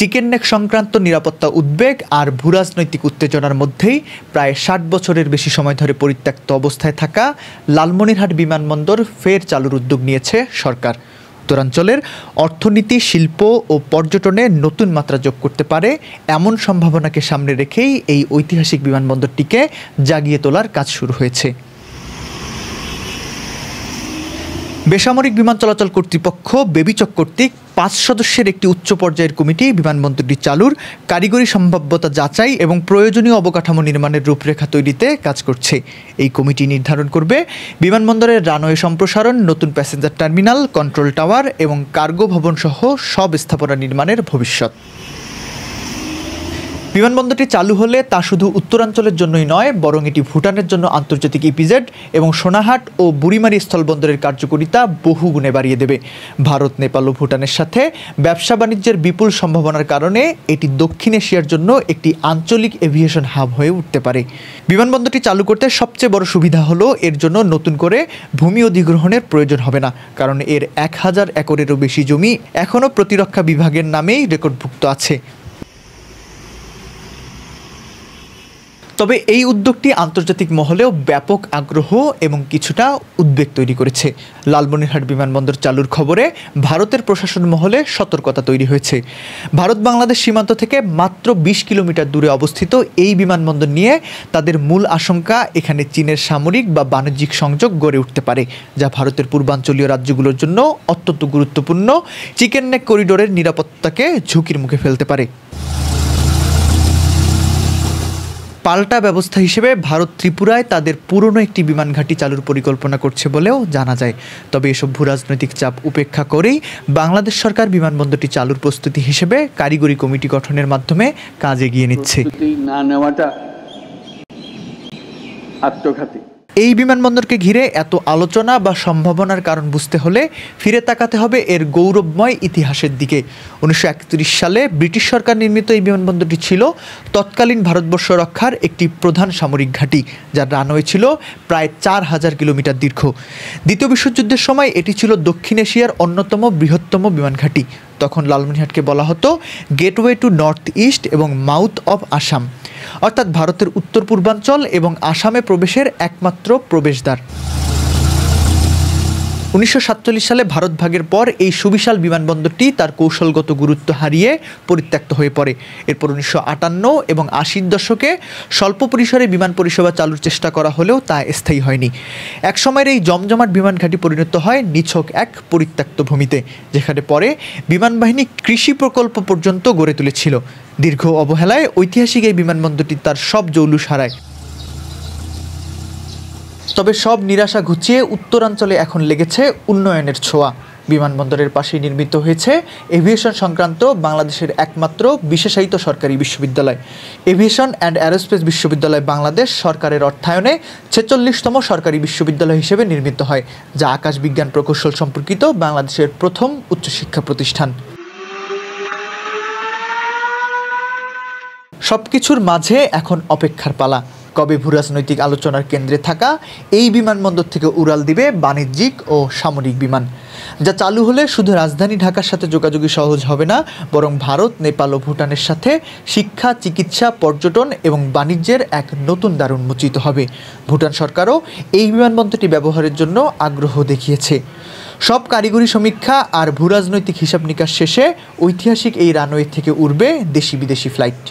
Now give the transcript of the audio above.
Chicken neck সংক্রান্ত নিরাপত্তা উদ্বেগ আর ভূরাজনৈতিক উত্তেজনার মধ্যেই প্রায় ৬০ বছরের বেশি সময় ধরে পরিত্যক্ত অবস্থায় থাকা লালমনিরহাট বিমানবন্দর ফের চালুর উদ্যোগ নিয়েছে সরকার। উত্তরাঞ্চলের অর্থনীতি, শিল্প ও পর্যটনে নতুন মাত্রা যোগ করতে পারে এমন সম্ভাবনাকে সামনে রেখেই এই ঐতিহাসিক বিমানবন্দরটিকে জাগিয়ে তোলার কাজ শুরু হয়েছে। বেসামরিক বিমান চলাচল কর্তৃপক্ষ বেবিচক কর্তৃক ৫ সদস্যের একটি উচ্চ পর্যায়ের কমিটি বিমানবন্দরটি চালুর কারিগরি সম্ভাব্যতা যাচাই এবং প্রয়োজনীয় অবকাঠামো নির্মাণের রূপরেখা তৈরিতে কাজ করছে। এই কমিটি নির্ধারণ করবে বিমানবন্দরের রানওয়ে সম্প্রসারণ, নতুন প্যাসেঞ্জার টার্মিনাল, কন্ট্রোল টাওয়ার এবং কার্গো ভবন সহ সব স্থাপনা নির্মাণের ভবিষ্যৎ। বিমানবন্দরটি চালু হলে তা শুধু উত্তরাঞ্চলের জন্যই নয়, বরং এটি ভুটানের জন্য আন্তর্জাতিক ইপিজেড এবং সোনাহাট ও বুড়িমারি স্থলবন্দরের কার্যকারিতা বহুগুণে বাড়িয়ে দেবে। ভারত, নেপাল ও ভুটানের সাথে ব্যবসা বাণিজ্যের বিপুল সম্ভাবনার কারণে এটি দক্ষিণ এশিয়ার জন্য একটি আঞ্চলিক এভিয়েশন হাব হয়ে উঠতে পারে। বিমানবন্দরটি চালু করতে সবচেয়ে বড় সুবিধা হলো এর জন্য নতুন করে ভূমি অধিগ্রহণের প্রয়োজন হবে না, কারণ এর ১,০০০ একরেরও বেশি জমি এখনও প্রতিরক্ষা বিভাগের নামেই রেকর্ডভুক্ত আছে। তবে এই উদ্যোগটি আন্তর্জাতিক মহলেও ব্যাপক আগ্রহ এবং কিছুটা উদ্বেগ তৈরি করেছে। লালমনিরহাট বিমানবন্দর চালুর খবরে ভারতের প্রশাসন মহলে সতর্কতা তৈরি হয়েছে। ভারত বাংলাদেশ সীমান্ত থেকে মাত্র ২০ কিলোমিটার দূরে অবস্থিত এই বিমানবন্দর নিয়ে তাদের মূল আশঙ্কা এখানে চীনের সামরিক বা বাণিজ্যিক সংযোগ গড়ে উঠতে পারে, যা ভারতের পূর্বাঞ্চলীয় রাজ্যগুলোর জন্য অত্যন্ত গুরুত্বপূর্ণ চিকেন নেক করিডোরের নিরাপত্তাকে ঝুঁকির মুখে ফেলতে পারে। পাল্টা ব্যবস্থা হিসেবে ভারত ত্রিপুরায় তাদের পুরনো একটি বিমান ঘাঁটি চালুর পরিকল্পনা করছে বলেও জানা যায়। তবে এসব ভূরাজনৈতিক চাপ উপেক্ষা করেই বাংলাদেশ সরকার বিমানবন্দরটি চালুর প্রস্তুতি হিসেবে কারিগরি কমিটি গঠনের মাধ্যমে কাজ এগিয়ে নিচ্ছে। এই বিমানবন্দরকে ঘিরে এত আলোচনা বা সম্ভাবনার কারণ বুঝতে হলে ফিরে তাকাতে হবে এর গৌরবময় ইতিহাসের দিকে। ১৯৩১ সালে ব্রিটিশ সরকার নির্মিত এই বিমানবন্দরটি ছিল তৎকালীন ভারতবর্ষ রক্ষার একটি প্রধান সামরিক ঘাঁটি, যার রানওয়ে ছিল প্রায় ৪,০০০ কিলোমিটার দীর্ঘ। দ্বিতীয় বিশ্বযুদ্ধের সময় এটি ছিল দক্ষিণ এশিয়ার অন্যতম বৃহত্তম বিমান ঘাঁটি। তখন লালমনিরহাটকে বলা হতো গেটওয়ে টু নর্থ ইস্ট এবং মাউথ অব আসাম, অর্থাৎ ভারতের উত্তর পূর্বাঞ্চল এবং আসামে প্রবেশের একমাত্র প্রবেশদ্বার। ১৯৪৭ সালে ভারত ভাগের পর এই সুবিশাল বিমানবন্দরটি তার কৌশলগত গুরুত্ব হারিয়ে পরিত্যক্ত হয়ে পড়ে। এরপর ১৯৫৮ এবং ৮০-র দশকে স্বল্প পরিসরে বিমান পরিষেবা চালুর চেষ্টা করা হলেও তা স্থায়ী হয়নি। একসময়ের এই জমজমাট বিমান ঘাঁটি পরিণত হয় নিছক এক পরিত্যক্ত ভূমিতে, যেখানে পরে বিমান বাহিনী কৃষি প্রকল্প পর্যন্ত গড়ে তুলেছিল। দীর্ঘ অবহেলায় ঐতিহাসিক এই বিমানবন্দরটি তার সব জৌলুস হারায়। তবে সব নিরাশা ঘুচিয়ে উত্তরাঞ্চলে এখন লেগেছে উন্নয়নের ছোঁয়া। বিমানবন্দরের পাশেই নির্মিত হয়েছে এভিয়েশন সংক্রান্ত বাংলাদেশের একমাত্র বিশেষায়িত সরকারি বিশ্ববিদ্যালয়। এভিয়েশন অ্যান্ড অ্যারোস্পেস বিশ্ববিদ্যালয় বাংলাদেশ সরকারের অর্থায়নে ৪৬তম সরকারি বিশ্ববিদ্যালয় হিসেবে নির্মিত হয়, যা আকাশ বিজ্ঞান প্রকৌশল সম্পর্কিত বাংলাদেশের প্রথম উচ্চশিক্ষা প্রতিষ্ঠান। সবকিছুর মাঝে এখন অপেক্ষার পালা। কবে ভূরাজনৈতিক আলোচনার কেন্দ্রে থাকা এই বিমানবন্দর থেকে উড়াল দিবে বাণিজ্যিক ও সামরিক বিমান, যা চালু হলে শুধু রাজধানী ঢাকার সাথে যোগাযোগই সহজ হবে না, বরং ভারত, নেপাল ও ভুটানের সাথে শিক্ষা, চিকিৎসা, পর্যটন এবং বাণিজ্যের এক নতুন দ্বার উন্মোচিত হবে। ভুটান সরকারও এই বিমানবন্দরটি ব্যবহারের জন্য আগ্রহ দেখিয়েছে। সব কারিগরি সমীক্ষা আর ভূরাজনৈতিক হিসাব নিকাশ শেষে ঐতিহাসিক এই রানওয়ে থেকে উড়বে দেশি বিদেশি ফ্লাইট।